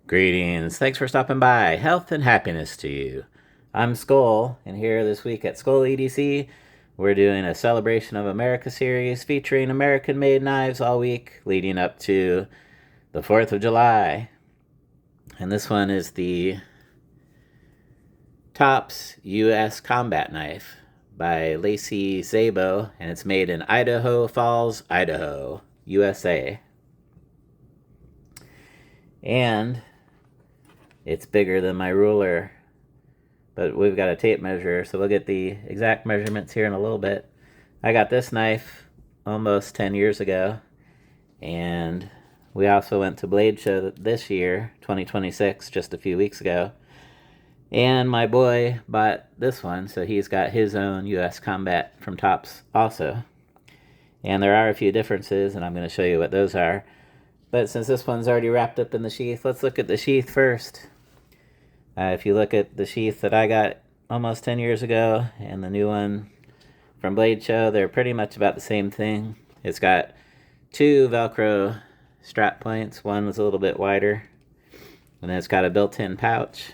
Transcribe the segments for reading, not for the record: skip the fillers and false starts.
Greetings. Thanks for stopping by. Health and happiness to you. I'm Skol, and here this week at Skol EDC, we're doing a Celebration of America series featuring American made knives all week leading up to the 4th of July. And this one is the Tops U.S. Combat Knife by Laci Szabo, and it's made in Idaho Falls, Idaho, USA. And it's bigger than my ruler, but we've got a tape measure, so we'll get the exact measurements here in a little bit. I got this knife almost 10 years ago, and we also went to Blade Show this year, 2026, just a few weeks ago. And my boy bought this one, so he's got his own U.S. Combat from Tops also. And there are a few differences, and I'm going to show you what those are. But since this one's already wrapped up in the sheath, let's look at the sheath first. If you look at the sheath that I got almost 10 years ago and the new one from Blade Show, they're pretty much about the same thing. It's got two Velcro strap points. One was a little bit wider. And then it's got a built-in pouch.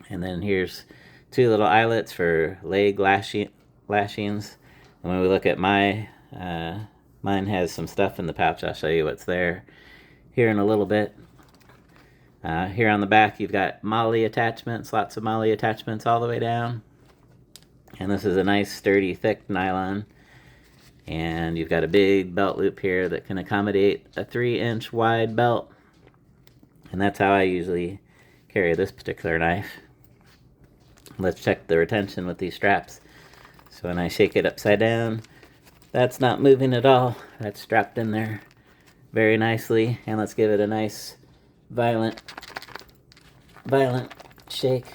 And then here's two little eyelets for leg lashings. And when we look at mine has some stuff in the pouch. I'll show you what's there here in a little bit. Here on the back, you've got MOLLE attachments, lots of MOLLE attachments all the way down. And this is a nice, sturdy, thick nylon. And you've got a big belt loop here that can accommodate a 3-inch wide belt. And that's how I usually carry this particular knife. Let's check the retention with these straps. So when I shake it upside down, that's not moving at all. That's strapped in there very nicely. And let's give it a nice violent shake.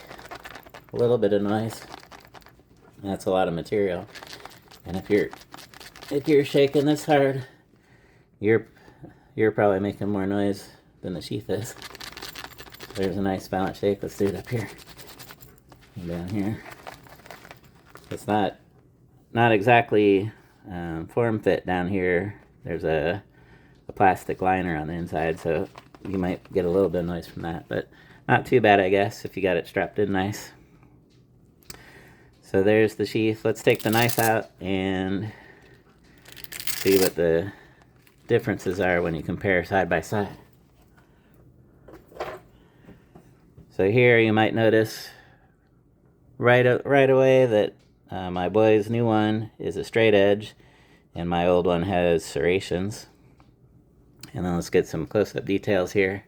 A little bit of noise. That's a lot of material. And if you're shaking this hard, you're probably making more noise than the sheath is. There's a nice violent shake. Let's do it up here and down here. It's not exactly form fit down here. There's a plastic liner on the inside, so you might get a little bit of noise from that, but not too bad, I guess, if you got it strapped in nice. So there's the sheath. Let's take the knife out and see what the differences are when you compare side by side. So here you might notice right away that my boy's new one is a straight edge, and my old one has serrations. And then let's get some close-up details here.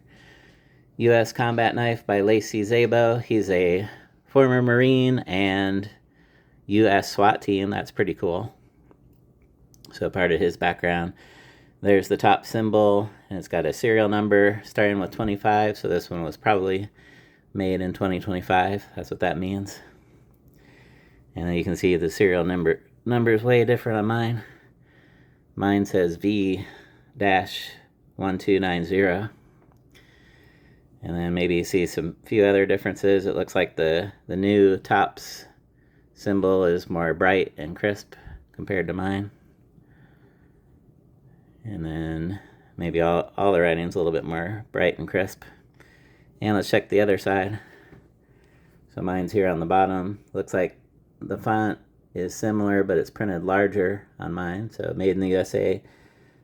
U.S. Combat Knife by Laci Szabo. He's a former Marine and U.S. SWAT team. That's pretty cool. So part of his background. There's the top symbol, and it's got a serial number starting with 25, so this one was probably made in 2025. That's what that means. And then you can see the serial number is way different on mine. Mine says V-1290. And then maybe you see some few other differences. It looks like the new Tops symbol is more bright and crisp compared to mine. And then maybe all the writing's a little bit more bright and crisp. And let's check the other side. So mine's here on the bottom. Looks like the font is similar, but it's printed larger on mine. So made in the USA.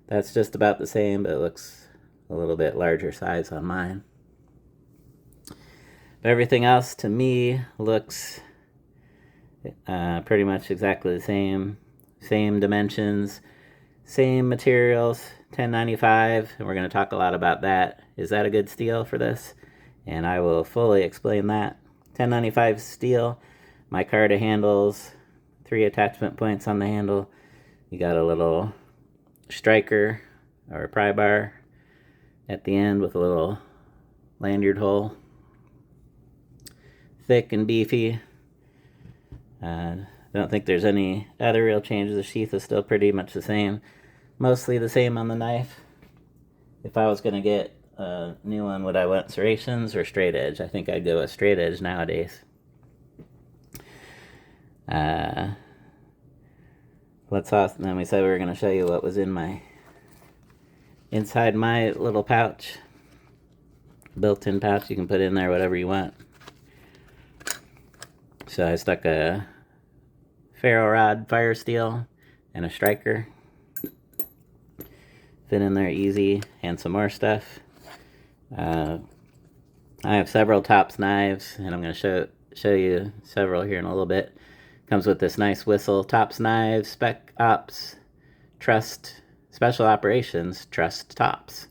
That's just about the same, but it looks a little bit larger size on mine. But everything else to me looks pretty much exactly the same. Same dimensions, same materials, 1095, and we're going to talk a lot about that. Is that a good steel for this? And I will fully explain that. 1095 steel, micarta handles, 3 attachment points on the handle. You got a little striker or a pry bar at the end with a little lanyard hole. Thick and beefy. I don't think there's any other real changes. The sheath is still pretty much the same. Mostly the same on the knife. If I was going to get a new one, would I want serrations or straight edge? I think I'd go with straight edge nowadays. Then we said we were going to show you what was inside my little pouch. built-in pouch. You can put in there whatever you want. So I stuck a ferro rod fire steel and a striker. Fit in there easy, and some more stuff. I have several tops knives, and I'm going to show you several here in a little bit. Comes with this nice whistle. Tops knives, spec ops, trust, special operations, trust tops.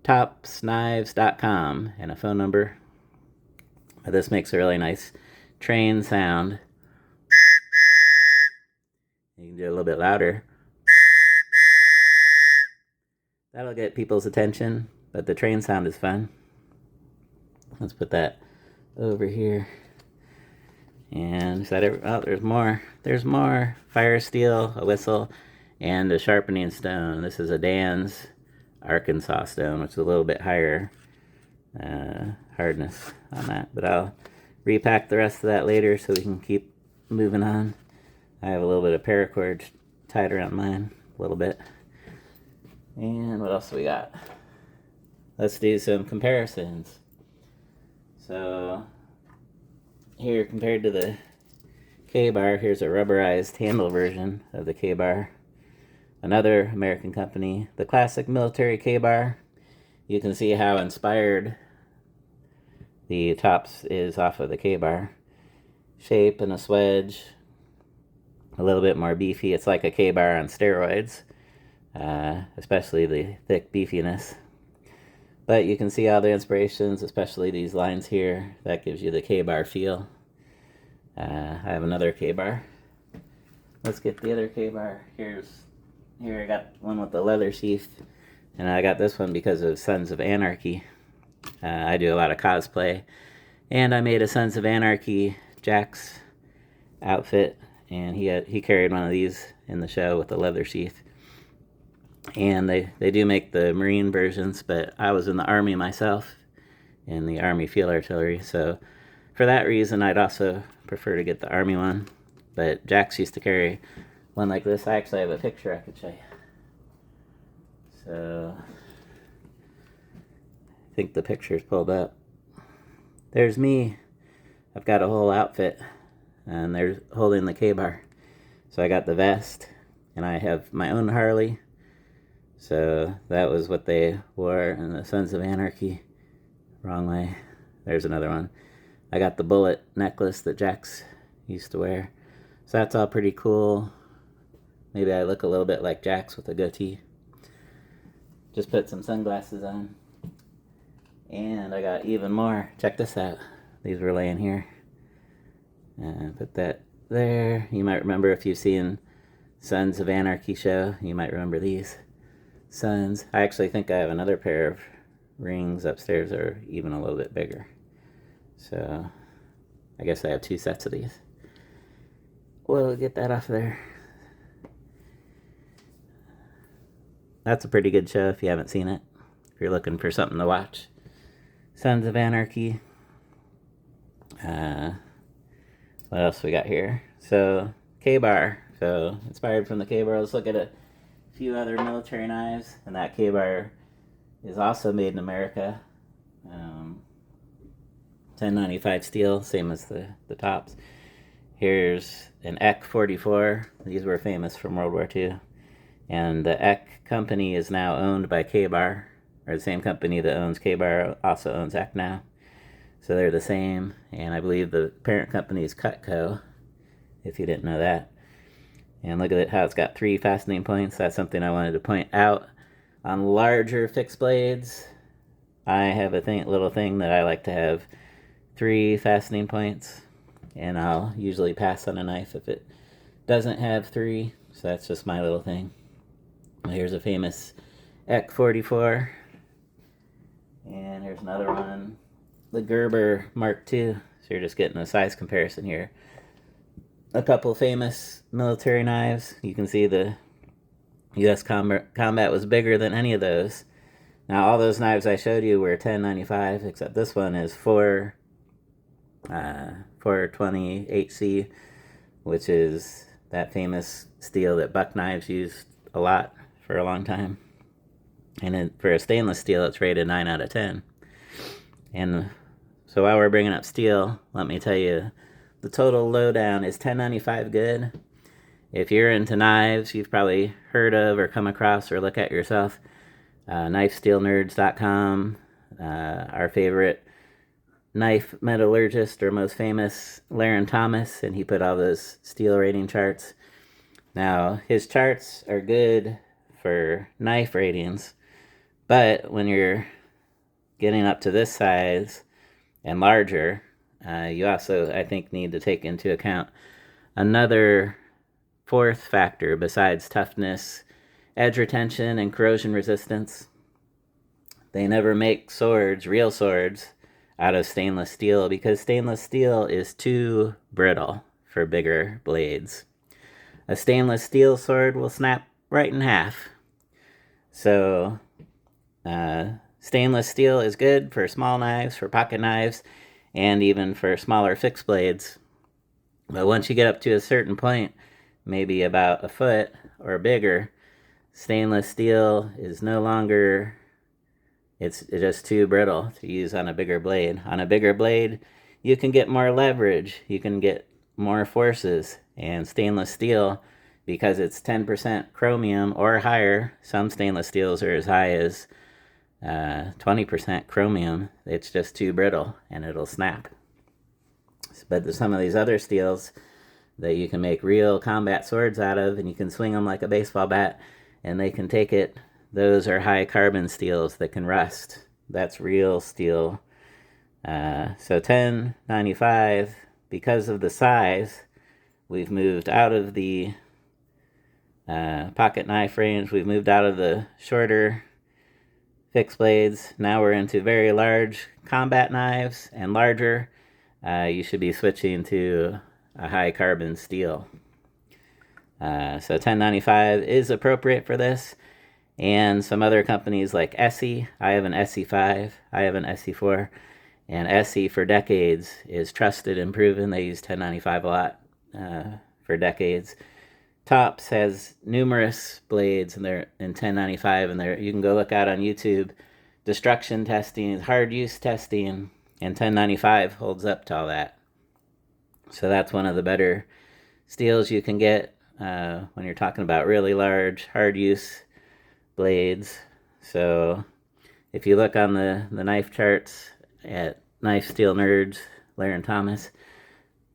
Topsknives.com, and a phone number. This makes a really nice train sound. You can do it a little bit louder. That'll get people's attention, but the train sound is fun. Let's put that over here. And is that it? Oh, there's more. There's more. Fire steel, a whistle, and a sharpening stone. This is a Dan's Arkansas stone, which is a little bit higher hardness on that. But I'll repack the rest of that later so we can keep moving on. I have a little bit of paracord tied around mine, a little bit. And what else we got? Let's do some comparisons. So here, compared to the Kabar, here's a rubberized handle version of the Kabar. Another American company, the classic military Kabar. You can see how inspired the tops is off of the Kabar. Shape and a swedge, a little bit more beefy. It's like a Kabar on steroids, especially the thick beefiness. But you can see all the inspirations, especially these lines here. That gives you the Kabar feel. I have another Kabar. Let's get the other Kabar. Here I got one with the leather sheath, and I got this one because of Sons of Anarchy. I do a lot of cosplay, and I made a Sons of Anarchy Jack's outfit, and he carried one of these in the show with the leather sheath. And they do make the Marine versions, but I was in the Army myself, in the Army Field Artillery, so for that reason I'd also prefer to get the Army one. But Jax used to carry one like this. I actually have a picture I could show you. So I think the picture's pulled up. There's me. I've got a whole outfit, and they're holding the Kabar. So I got the vest, and I have my own Harley. So that was what they wore in the Sons of Anarchy. Wrong way. There's another one. I got the bullet necklace that Jax used to wear. So that's all pretty cool. Maybe I look a little bit like Jax with a goatee. Just put some sunglasses on. And I got even more. Check this out. These were laying here. Put that there. You might remember if you've seen Sons of Anarchy show. You might remember these. Sons. I actually think I have another pair of rings upstairs that are even a little bit bigger. So I guess I have two sets of these. We'll get that off there. That's a pretty good show if you haven't seen it. If you're looking for something to watch. Sons of Anarchy. What else we got here? So, Kabar. So, inspired from the Kabar. Let's look at a few other military knives. And that Kabar is also made in America. 1095 steel, same as the tops. Here's an EK 44. These were famous from World War II. And the EK company is now owned by Kabar, or the same company that owns Kabar also owns EK now. So they're the same, and I believe the parent company is Cutco, if you didn't know that. And look at it, how it's got 3 fastening points. That's something I wanted to point out. On larger fixed blades, I have a little thing that I like to have 3 fastening points, and I'll usually pass on a knife if it doesn't have 3, so that's just my little thing. Here's a famous EK 44, and here's another one, the Gerber Mark II. So you're just getting a size comparison here. A couple famous military knives. You can see the U.S. Combat was bigger than any of those. Now all those knives I showed you were 1095, except this one is 420 HC, which is that famous steel that buck knives used a lot for a long time. And then for a stainless steel, it's rated 9 out of 10. And so while we're bringing up steel, let me tell you, the total lowdown is $10.95 good. If you're into knives, you've probably heard of or come across or look at yourself. KnifeSteelNerds.com. Our favorite knife metallurgist or most famous, Laren Thomas, and he put all those steel rating charts. Now, his charts are good for knife ratings, but when you're getting up to this size and larger, you also, I think, need to take into account another fourth factor besides toughness, edge retention, and corrosion resistance. They never make swords, real swords, out of stainless steel because stainless steel is too brittle for bigger blades. A stainless steel sword will snap right in half. So, stainless steel is good for small knives, for pocket knives, and even for smaller fixed blades. But once you get up to a certain point, maybe about a foot or bigger, stainless steel is no longer, it's just too brittle to use on a bigger blade. On a bigger blade, you can get more leverage, you can get more forces, and stainless steel, because it's 10% chromium or higher, some stainless steels are as high as 20% chromium, it's just too brittle and it'll snap. But some of these other steels that you can make real combat swords out of, and you can swing them like a baseball bat, and they can take it. Those are high carbon steels that can rust. That's real steel. So $10.95, because of the size, we've moved out of the pocket knife range. We've moved out of the shorter fixed blades. Now we're into very large combat knives and larger. You should be switching to a high carbon steel. So $10.95 is appropriate for this. And some other companies like SE, I have an SE5, I have an SE4, and SE for decades is trusted and proven. They use $10.95 a lot for decades. Tops has numerous blades, and they're in $10.95, and you can go look out on YouTube. Destruction testing, hard use testing, and $10.95 holds up to all that. So that's one of the better steels you can get when you're talking about really large, hard use blades. So if you look on the knife charts at Knife Steel Nerds, Laren Thomas,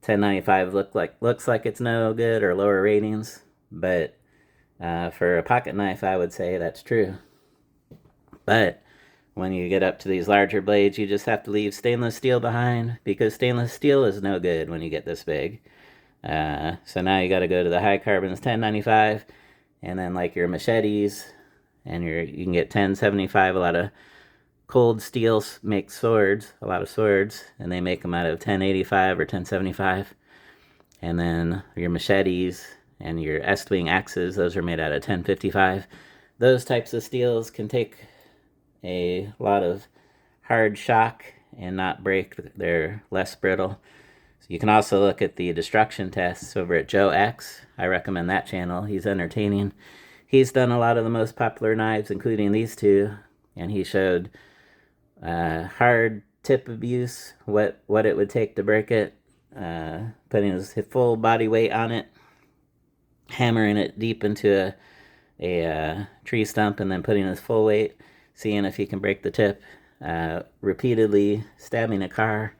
$10.95 looks like it's no good or lower ratings, but for a pocket knife, I would say that's true. But when you get up to these larger blades, you just have to leave stainless steel behind, because stainless steel is no good when you get this big. So now you got to go to the high carbons, $10.95, and then like your machetes, and you can get $10.75. A lot of Cold Steel makes swords, a lot of swords, and they make them out of $10.85 or $10.75. And then your machetes and your Estwing axes, those are made out of $10.55. Those types of steels can take a lot of hard shock and not break. They're less brittle. So you can also look at the destruction tests over at Joe X. I recommend that channel. He's entertaining. He's done a lot of the most popular knives, including these two, and he showed hard tip abuse, what it would take to break it, putting his full body weight on it, hammering it deep into a tree stump, and then putting his full weight, seeing if he can break the tip, repeatedly stabbing a car,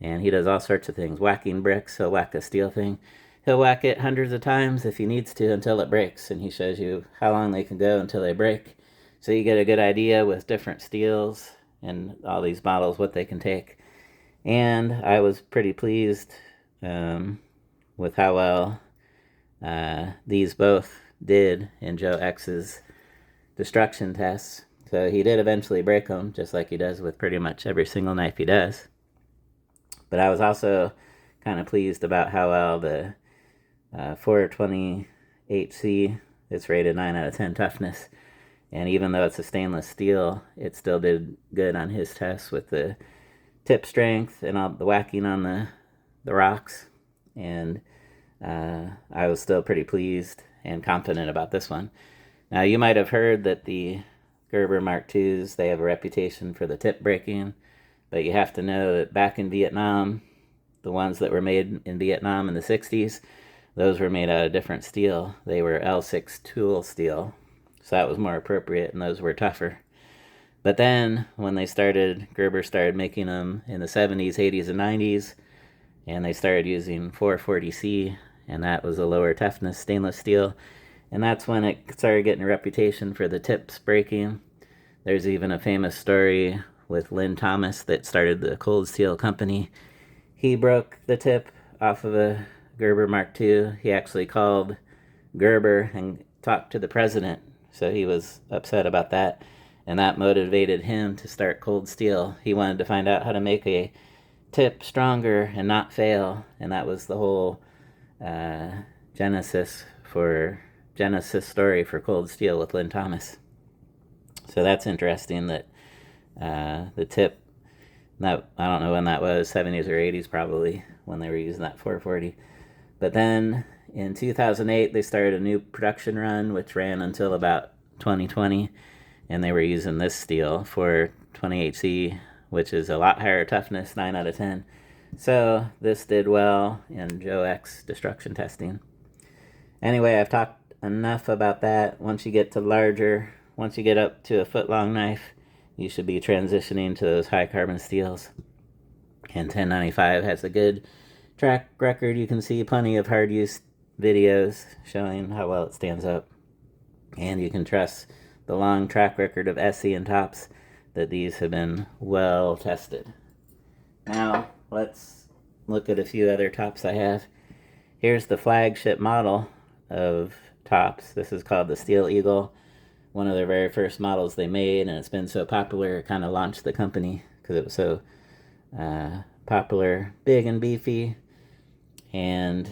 and he does all sorts of things, whacking bricks. He'll whack a steel thing. He'll whack it hundreds of times if he needs to until it breaks, and he shows you how long they can go until they break. So you get a good idea with different steels and all these models what they can take. And I was pretty pleased with how well these both did in Joe X's destruction tests. So he did eventually break them, just like he does with pretty much every single knife he does. But I was also kind of pleased about how well the 420 HC, it's rated 9 out of 10 toughness. And even though it's a stainless steel, it still did good on his tests with the tip strength and all the whacking on the rocks. And I was still pretty pleased and confident about this one. Now, you might have heard that the Gerber Mark IIs, they have a reputation for the tip breaking, But you have to know that back in Vietnam, the ones that were made in Vietnam in the 60s, those were made out of different steel. They were L6 tool steel, so that was more appropriate, and those were tougher. But then when Gerber started making them in the 70s, 80s, and 90s, and they started using 440C, and that was a lower toughness stainless steel, and that's when it started getting a reputation for the tips breaking. There's even a famous story with Lynn Thomas that started the Cold Steel Company. He broke the tip off of a Gerber Mark II. He actually called Gerber and talked to the president, so he was upset about that, and that motivated him to start Cold Steel. He wanted to find out how to make a tip stronger and not fail, and that was the whole genesis story for Cold Steel with Lynn Thomas. So that's interesting that the tip, that I don't know when that was, 70s or 80s probably, when they were using that 440. But then in 2008 they started a new production run which ran until about 2020, and they were using this steel for 28C, which is a lot higher toughness, 9 out of 10. So this did well in Joe X destruction testing. Anyway, I've talked enough about that. Once you get up to a foot long knife, you should be transitioning to those high carbon steels. And 1095 has a good track record. You can see plenty of hard use videos showing how well it stands up. And you can trust the long track record of SE and tops that these have been well tested. Now, let's look at a few other tops I have. Here's the flagship model of tops. This is called the Steel Eagle, one of their very first models they made, and it's been so popular it kind of launched the company because it was so popular, big and beefy. And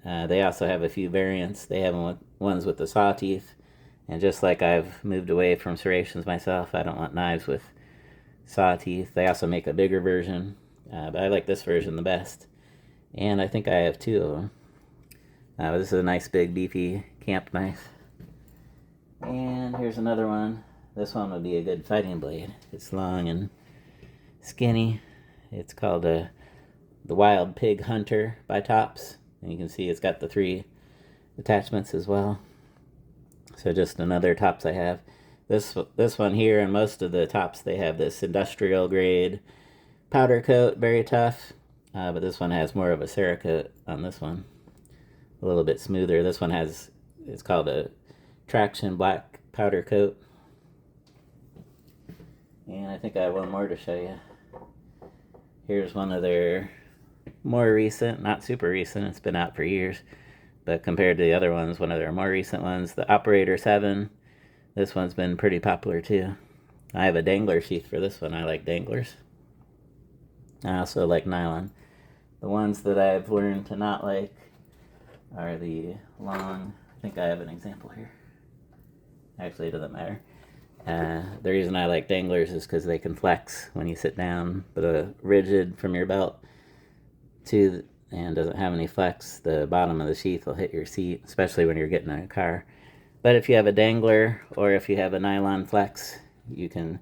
they also have a few variants. They have ones with the saw teeth, and just like I've moved away from serrations myself, I don't want knives with saw teeth. They also make a bigger version, but I like this version the best, and I think I have two of them. This is a nice big beefy camp knife. And here's another one. This one would be a good fighting blade. It's long and skinny. It's called the Wild Pig Hunter by Tops, and you can see it's got the 3 attachments as well. So just another Tops I have. This one here, and most of the Tops, they have this industrial grade powder coat, very tough, but this one has more of a Cerakote on this one, a little bit smoother. This one it's called a traction black powder coat. And I think I have one more to show you. Here's one of their more recent, not super recent, it's been out for years, but compared to the other ones, one of their more recent ones, the Operator 7. This one's been pretty popular too. I have a dangler sheath for this one. I like danglers. I also like nylon. The ones that I've learned to not like are the long, I think I have an example here. Actually, it doesn't matter. The reason I like danglers is because they can flex when you sit down, but a rigid from your belt and doesn't have any flex, the bottom of the sheath will hit your seat, especially when you're getting in a car. But if you have a dangler or if you have a nylon flex, you can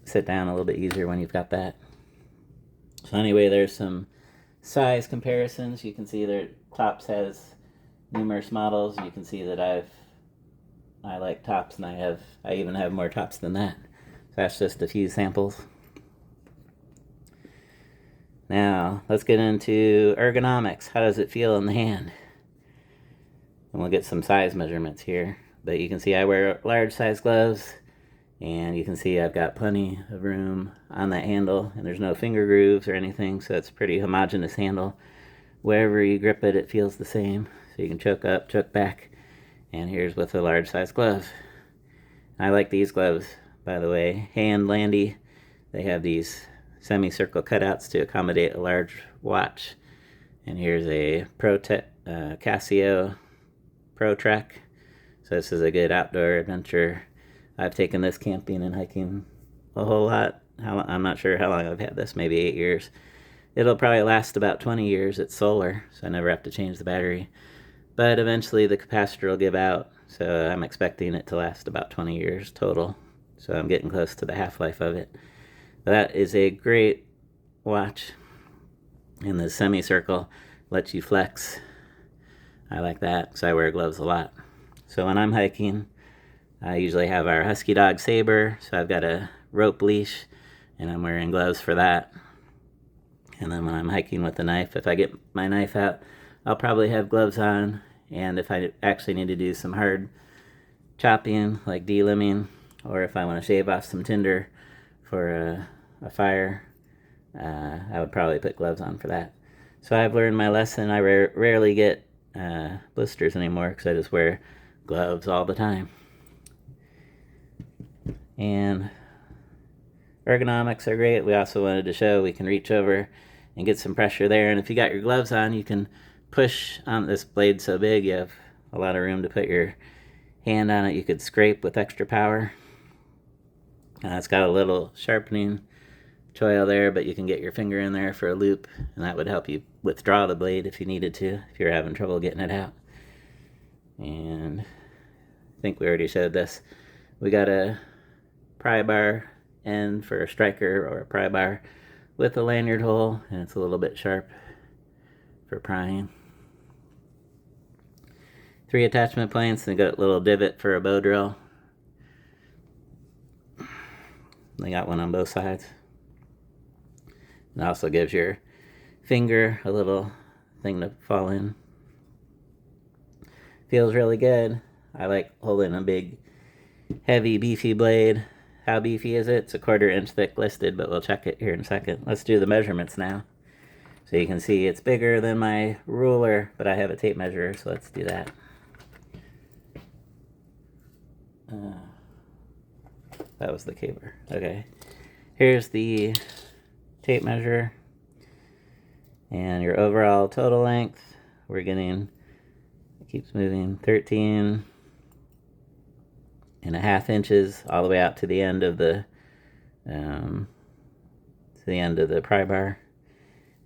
sit down a little bit easier when you've got that. So anyway, there's some size comparisons. You can see their Tops has numerous models. You can see that I like Tops, and I even have more Tops than that. So that's just a few samples. Now, let's get into ergonomics. How does it feel in the hand? And we'll get some size measurements here. But you can see I wear large size gloves, and you can see I've got plenty of room on that handle, and there's no finger grooves or anything, so it's a pretty homogeneous handle. Wherever you grip it, it feels the same. So you can choke up, choke back. And here's with a large size glove. I like these gloves, by the way. Hand Landy. They have these semicircle cutouts to accommodate a large watch. And here's a Casio Pro Trek. So this is a good outdoor adventure. I've taken this camping and hiking a whole lot. I'm not sure how long I've had this, maybe 8 years. It'll probably last about 20 years. It's solar, so I never have to change the battery. But eventually the capacitor will give out, so I'm expecting it to last about 20 years total. So I'm getting close to the half-life of it. That is a great watch. In the semicircle, lets you flex. I like that because I wear gloves a lot. So when I'm hiking, I usually have our husky dog Saber, so I've got a rope leash and I'm wearing gloves for that. And then when I'm hiking with the knife, if I get my knife out, I'll probably have gloves on. And if I actually need to do some hard chopping, like delimbing, or if I want to shave off some tinder for a fire, I would probably put gloves on for that. So I've learned my lesson. I rarely get blisters anymore because I just wear gloves all the time. And ergonomics are great. We also wanted to show we can reach over and get some pressure there. And if you got your gloves on, you can push on this blade so big you have a lot of room to put your hand on it. You could scrape with extra power. It's got a little sharpening choil there, but you can get your finger in there for a loop, and that would help you withdraw the blade if you needed to, if you're having trouble getting it out. And I think we already showed this. We got a pry bar end for a striker or a pry bar with a lanyard hole, and it's a little bit sharp for prying. 3 attachment points, and got a little divot for a bow drill. They got one on both sides. It also gives your finger a little thing to fall in. Feels really good. I like holding a big, heavy, beefy blade. How beefy is it? It's a 1/4 inch thick listed, but we'll check it here in a second. Let's do the measurements now. So you can see it's bigger than my ruler, but I have a tape measure, so let's do that. That was the Kabar. Okay. Here's the tape measure. And your overall total length, we're getting, it keeps moving, 13.5 inches all the way out to the end of the pry bar.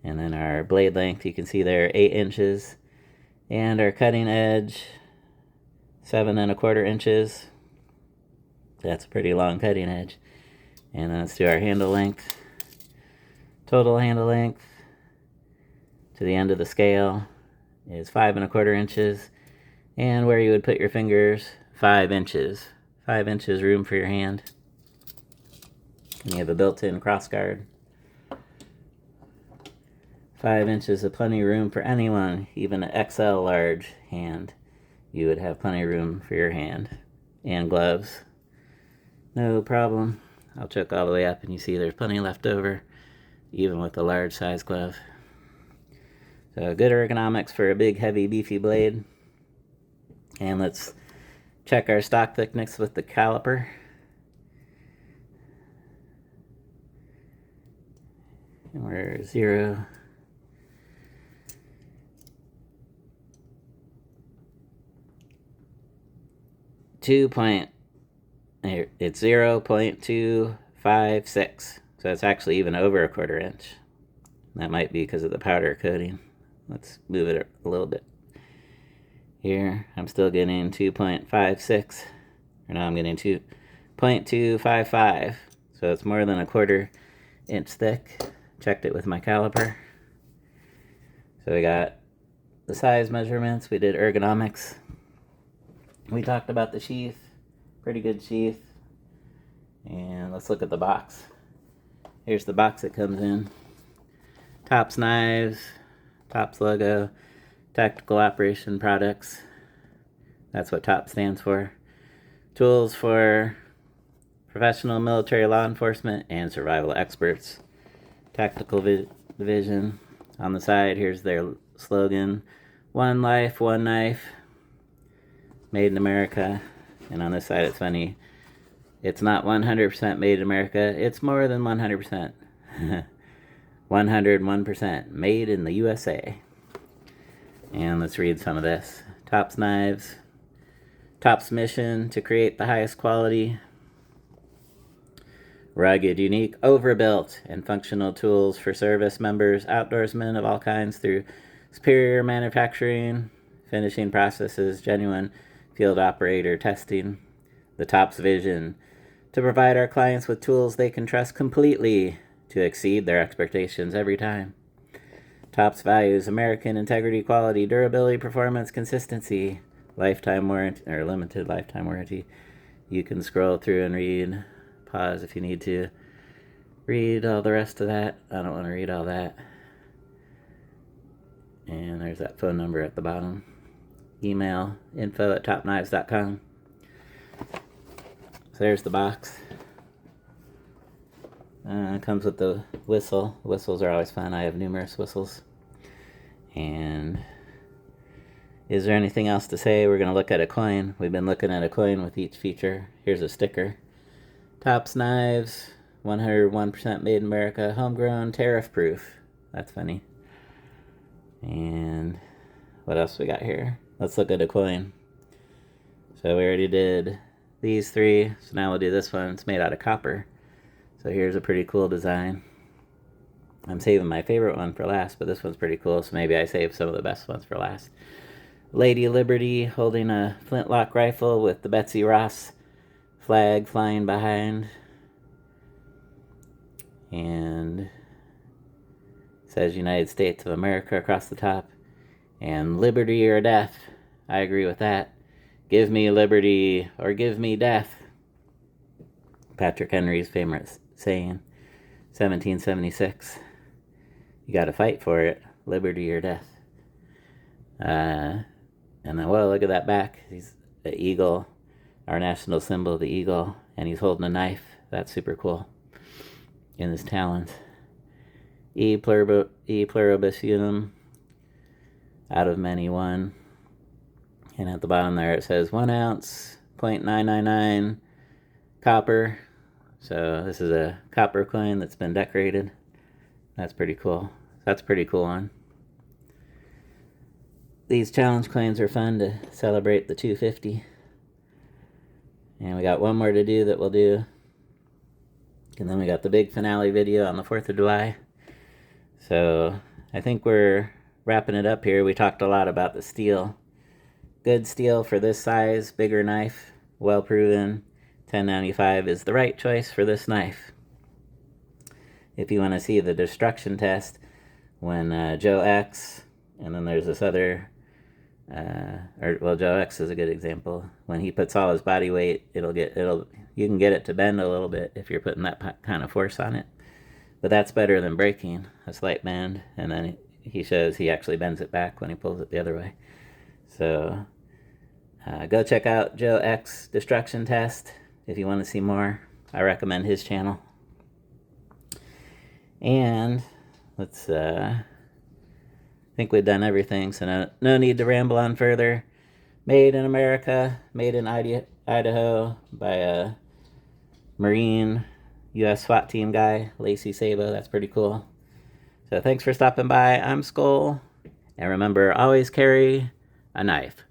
And then our blade length, you can see there, 8 inches. And our cutting edge, 7.25 inches. That's a pretty long cutting edge. And then let's do our handle length. Total handle length to the end of the scale is 5.25 inches. And where you would put your fingers, 5 inches. 5 inches room for your hand. And you have a built-in cross guard. 5 inches of plenty of room for anyone, even an XL large hand. You would have plenty of room for your hand. And gloves. No problem. I'll choke all the way up and you see there's plenty left over, even with a large size glove. So good ergonomics for a big, heavy, beefy blade. And let's check our stock thickness with the caliper. And we're 0. It's 0.256. So it's actually even over a 1/4 inch. That might be because of the powder coating. Let's move it a little bit. Here, I'm still getting 2.56. Or now I'm getting 2.255. So it's more than a 1/4 inch thick. Checked it with my caliper. So we got the size measurements. We did ergonomics. We talked about the sheath. Pretty good sheath. And let's look at the box. Here's the box it comes in. Tops knives, Tops logo, Tactical Operation Products. That's what TOP stands for. Tools for professional military law enforcement and survival experts. Tactical Division. On the side, here's their slogan. One life, one knife. Made in America. And on this side, it's funny. It's not 100% made in America. It's more than 100%. 101% made in the USA. And let's read some of this. Tops knives. Tops mission to create the highest quality, rugged, unique, overbuilt, and functional tools for service members, outdoorsmen of all kinds through superior manufacturing, finishing processes, genuine field operator testing. The Tops vision to provide our clients with tools they can trust completely to exceed their expectations every time. Top's values: American integrity, quality, durability, performance, consistency, lifetime warranty, or limited lifetime warranty. You can scroll through and read, pause if you need to. Read all the rest of that. I don't want to read all that. And there's that phone number at the bottom. Email info@topknives.com. So there's the box. It comes with the whistle. Whistles are always fun. I have numerous whistles. And is there anything else to say? We're going to look at a coin. We've been looking at a coin with each feature. Here's a sticker. Top's Knives, 101% made in America, homegrown, tariff-proof. That's funny. And what else we got here? Let's look at a coin. So we already did these three. So now we'll do this one. It's made out of copper. So here's a pretty cool design. I'm saving my favorite one for last, but this one's pretty cool, so maybe I save some of the best ones for last. Lady Liberty holding a flintlock rifle with the Betsy Ross flag flying behind. And it says United States of America across the top. And liberty or death. I agree with that. Give me liberty or give me death. Patrick Henry's famous saying, 1776. You got to fight for it, liberty or death. And then, well, look at that back. He's the eagle, our national symbol, the eagle, and he's holding a knife. That's super cool. In his talons. E pluribus unum, out of many one. And at the bottom there it says 1 ounce, 0.999 copper. So this is a copper coin that's been decorated. That's pretty cool. That's a pretty cool one. These challenge coins are fun to celebrate the 250. And we got one more to do that we'll do. And then we got the big finale video on the 4th of July. So I think we're wrapping it up here. We talked a lot about the steel. Good steel for this size, bigger knife, well proven. 1095 is the right choice for this knife. If you want to see the destruction test, when Joe X, and then there's this other, Joe X is a good example. When he puts all his body weight, you can get it to bend a little bit if you're putting that kind of force on it. But that's better than breaking, a slight bend, and then he shows he actually bends it back when he pulls it the other way. So go check out Joe X Destruction Test if you want to see more. I recommend his channel. And let's I think we've done everything, so no need to ramble on further. Made in America, made in Idaho by a Marine US SWAT team guy, Laci Szabo. That's pretty cool. So thanks for stopping by. I'm Skol, and remember, always carry a knife.